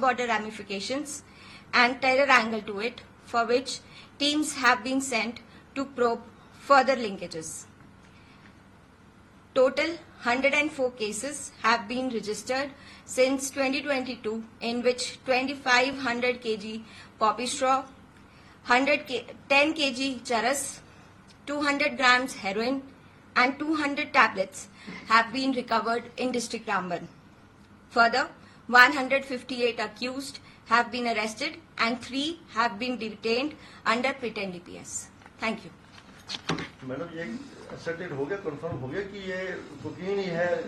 cross-border ramifications and terror angle to it, for which teams have been sent to probe further linkages. Total 104 cases have been registered since 2022, in which 2500 kg poppy straw, 10 kg charas, 200 grams heroin and 200 tablets have been recovered in district Ramban. Further, 158 accused have been arrested and 3 have been detained under pretend DPS. Thank you. Madam ये certain हो गया, confirm हो गया कि ये cocaine ही है?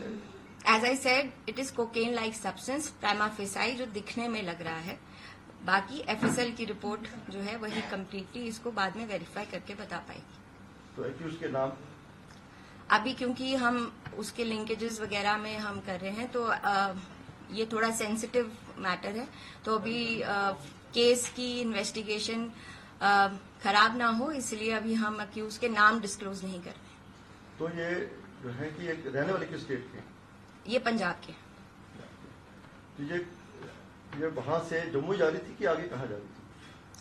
As I said, it is cocaine like substance, prima facie, जो दिखने में लग रहा है. बाकी FSL की रिपोर्ट जो है वही कम्प्लीटली इसको बाद में वेरीफाई करके बता पाएगी. तो एक्यूज के नाम अभी क्योंकि हम उसके लिंकेजेस वगैरह में हम कर रहे हैं तो ये थोड़ा सेंसिटिव मैटर है, तो अभी केस की इन्वेस्टिगेशन खराब ना हो इसलिए अभी हम अक्यूज के नाम डिस्क्लोज नहीं कर रहे. तो ये जो है कि एक रहने वाले किस स्टेट के? ये पंजाब के. तो ये वहां से जम्मू जा रही थी कि आगे कहाँ जा रही थी?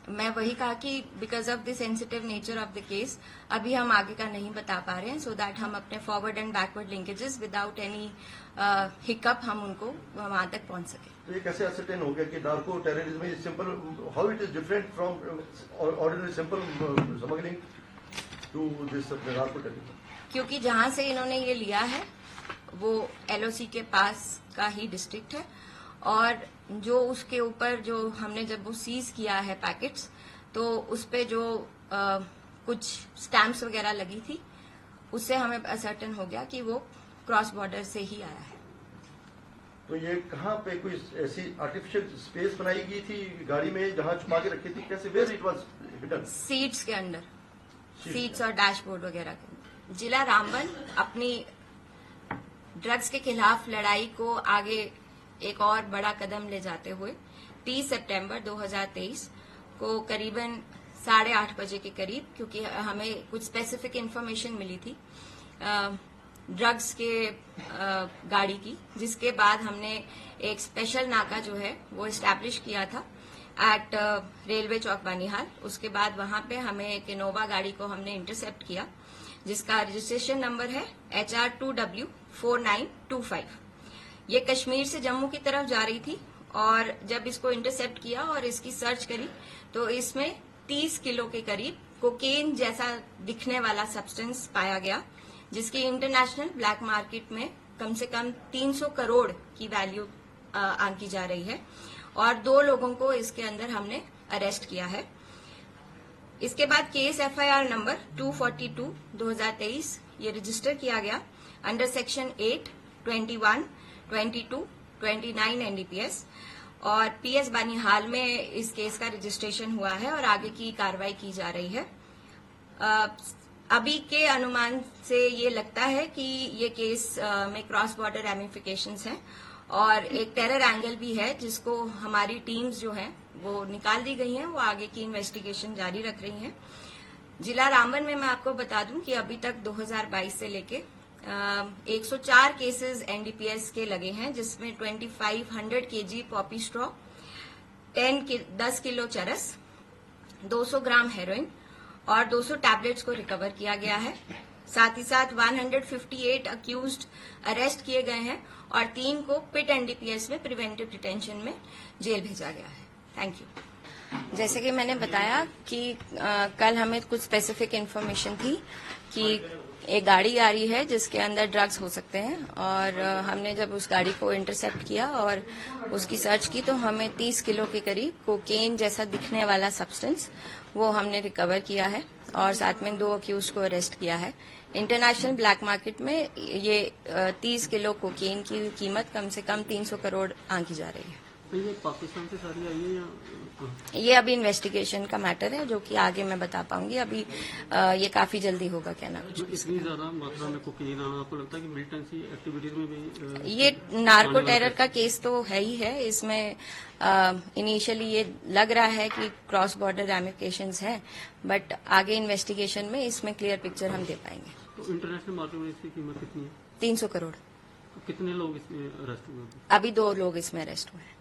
मैं वही कहा कि because of the sensitive nature of the case अभी हम आगे का नहीं बता पा रहे हैं, सो दैट हम अपने forward and backward linkages without any hiccup हम उनको वहां तक पहुंच सके. तो ये कैसे असरटेन हो गया कि narco terrorism is simple, how it is different from ordinary simple smuggling to this narco terrorism? क्योंकि जहां से इन्होंने ये लिया है वो LOC के पास का ही डिस्ट्रिक्ट है, और जो उसके ऊपर जो हमने जब वो सीज किया है पैकेट्स, तो उस पे जो कुछ स्टैम्प्स वगैरह लगी थी उससे हमें असर्टन हो गया कि वो क्रॉस बॉर्डर से ही आया है. तो ये कहाँ पे कोई ऐसी आर्टिफिशियल स्पेस बनाई गई थी गाड़ी में जहाँ छुपा के रखी थी? कैसे, where it was hidden? Seats के अंदर, सीट्स और डैशबोर्ड वगैरह के अंदर. जिला रामबन अपनी ड्रग्स के खिलाफ लड़ाई को आगे एक और बड़ा कदम ले जाते हुए 30 सितंबर 2023 को करीबन 8:30 बजे के करीब, क्योंकि हमें कुछ स्पेसिफिक इन्फॉर्मेशन मिली थी ड्रग्स के गाड़ी की, जिसके बाद हमने एक स्पेशल नाका जो है वो इस्टेब्लिश किया था एट रेलवे चौक बानीहाल. उसके बाद वहां पे हमें एक इनोवा गाड़ी को हमने इंटरसेप्ट किया जिसका रजिस्ट्रेशन नंबर है HR2W4925. ये कश्मीर से जम्मू की तरफ जा रही थी, और जब इसको इंटरसेप्ट किया और इसकी सर्च करी तो इसमें 30 किलो के करीब कोकेन जैसा दिखने वाला सब्सटेंस पाया गया, जिसकी इंटरनेशनल ब्लैक मार्केट में कम से कम 300 करोड़ की वैल्यू आंकी जा रही है, और 2 लोगों को इसके अंदर हमने अरेस्ट किया है. इसके बाद केस FIR नंबर 242/2023 ये रजिस्टर किया गया अंडर सेक्शन 8, 21, 22, 29 NDPS, और PS बानीहाल में इस केस का रजिस्ट्रेशन हुआ है और आगे की कार्रवाई की जा रही है. अभी के अनुमान से ये लगता है कि ये केस में क्रॉस बॉर्डर रैमिफिकेशंस हैं और एक टेरर एंगल भी है, जिसको हमारी टीम्स जो हैं वो निकाल दी गई हैं, वो आगे की इन्वेस्टिगेशन जारी रख रही हैं. जिला रामबन में मैं आपको बता दूं कि अभी तक 2022 से लेके 104 केसेस NDPS के लगे हैं, जिसमें 2500 kg पॉपी स्ट्रॉ, 10 किलो चरस, 200 ग्राम हेरोइन और 200 टैबलेट्स को रिकवर किया गया है. साथ ही साथ 158 अक्यूज्ड अरेस्ट किए गए हैं और 3 को पिट NDPS में प्रिवेंटिव डिटेंशन में जेल भेजा गया है. Thank you. जैसे कि मैंने बताया कि कल हमें कुछ स्पेसिफिक इन्फॉर्मेशन थी कि एक गाड़ी आ रही है जिसके अंदर ड्रग्स हो सकते हैं, और हमने जब उस गाड़ी को इंटरसेप्ट किया और उसकी सर्च की तो हमें 30 किलो के करीब कोकेन जैसा दिखने वाला सब्सटेंस वो हमने रिकवर किया है, और साथ में 2 अक्यूज को अरेस्ट किया है. इंटरनेशनल ब्लैक मार्केट में ये 30 किलो कोकेन की कीमत कम से कम 300 करोड़ आंकी जा रही है. तो ये पाकिस्तान से सारी आई है या? ये अभी इन्वेस्टिगेशन का मैटर है जो कि आगे मैं बता पाऊंगी. अभी ये काफी जल्दी होगा कहना कुछ. इतनी ज्यादा मात्रा में कोकीन आना, आपको लगता है कि मिलिटेंसी एक्टिविटीज में भी? ये नार्को टेरर का केस तो है ही है. इसमें इनिशियली ये लग रहा है कि क्रॉस बॉर्डर रैमिफिकेशंस हैं, बट आगे इन्वेस्टिगेशन में इसमें क्लियर पिक्चर हम दे पाएंगे. तो इंटरनेशनल मार्केट में इसकी कीमत कितनी है? 300 करोड़. तो कितने लोग इसमें अरेस्ट हुए? अभी 2 लोग इसमें अरेस्ट हुए हैं.